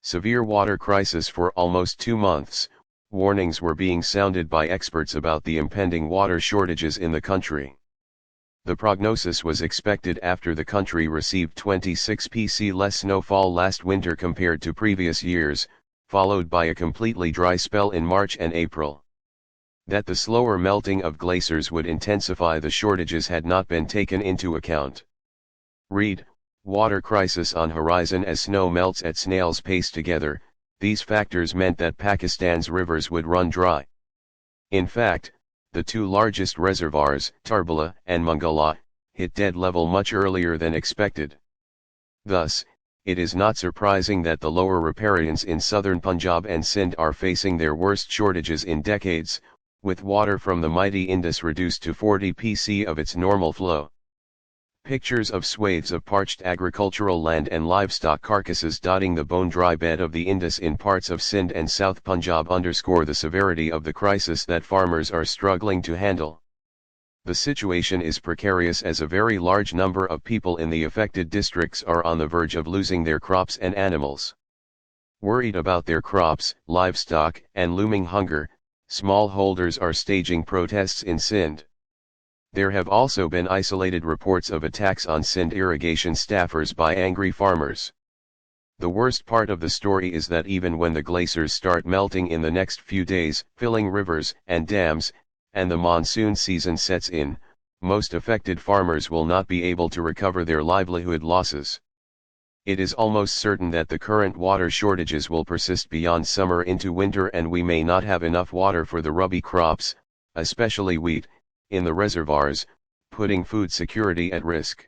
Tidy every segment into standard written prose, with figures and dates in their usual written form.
Severe water crisis for almost 2 months, warnings were being sounded by experts about the impending water shortages in the country. The prognosis was expected after the country received 26 pc less snowfall last winter compared to previous years, followed by a completely dry spell in March and April. That the slower melting of glaciers would intensify the shortages had not been taken into account. Read, water crisis on horizon as snow melts at snail's pace. Together, these factors meant that Pakistan's rivers would run dry. In fact, the two largest reservoirs, Tarbala and Mangala, hit dead level much earlier than expected. Thus, it is not surprising that the lower riparians in southern Punjab and Sindh are facing their worst shortages in decades, with water from the mighty Indus reduced to 40 pc of its normal flow. Pictures of swathes of parched agricultural land and livestock carcasses dotting the bone-dry bed of the Indus in parts of Sindh and South Punjab underscore the severity of the crisis that farmers are struggling to handle. The situation is precarious as a very large number of people in the affected districts are on the verge of losing their crops and animals. Worried about their crops, livestock, and looming hunger, smallholders are staging protests in Sindh. There have also been isolated reports of attacks on Sindh irrigation staffers by angry farmers. The worst part of the story is that even when the glaciers start melting in the next few days, filling rivers and dams, and the monsoon season sets in, most affected farmers will not be able to recover their livelihood losses. It is almost certain that the current water shortages will persist beyond summer into winter, and we may not have enough water for the rabi crops, especially wheat, in the reservoirs, putting food security at risk.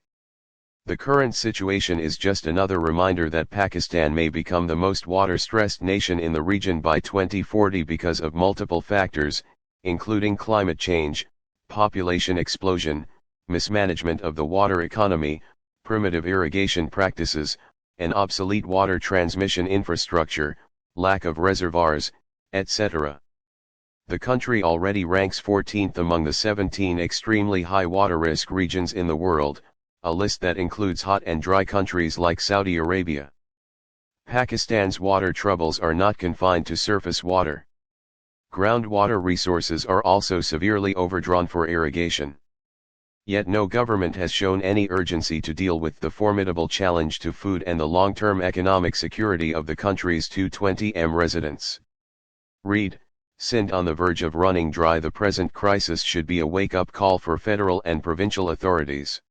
The current situation is just another reminder that Pakistan may become the most water-stressed nation in the region by 2040 because of multiple factors, including climate change, population explosion, mismanagement of the water economy, primitive irrigation practices, and obsolete water transmission infrastructure, lack of reservoirs, etc. The country already ranks 14th among the 17 extremely high water risk regions in the world, a list that includes hot and dry countries like Saudi Arabia. Pakistan's water troubles are not confined to surface water. Groundwater resources are also severely overdrawn for irrigation. Yet no government has shown any urgency to deal with the formidable challenge to food and the long-term economic security of the country's 220 million residents. Read, Sindh on the verge of running dry. The present crisis should be a wake-up call for federal and provincial authorities.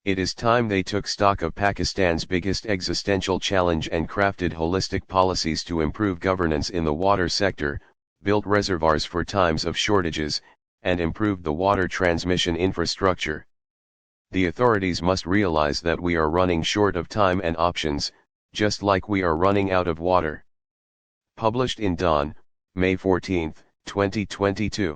It is time they took stock of Pakistan's biggest existential challenge and crafted holistic policies to improve governance in the water sector, built reservoirs for times of shortages, and improved the water transmission infrastructure. The authorities must realize that we are running short of time and options, just like we are running out of water. Published in Dawn, May 14, 2022.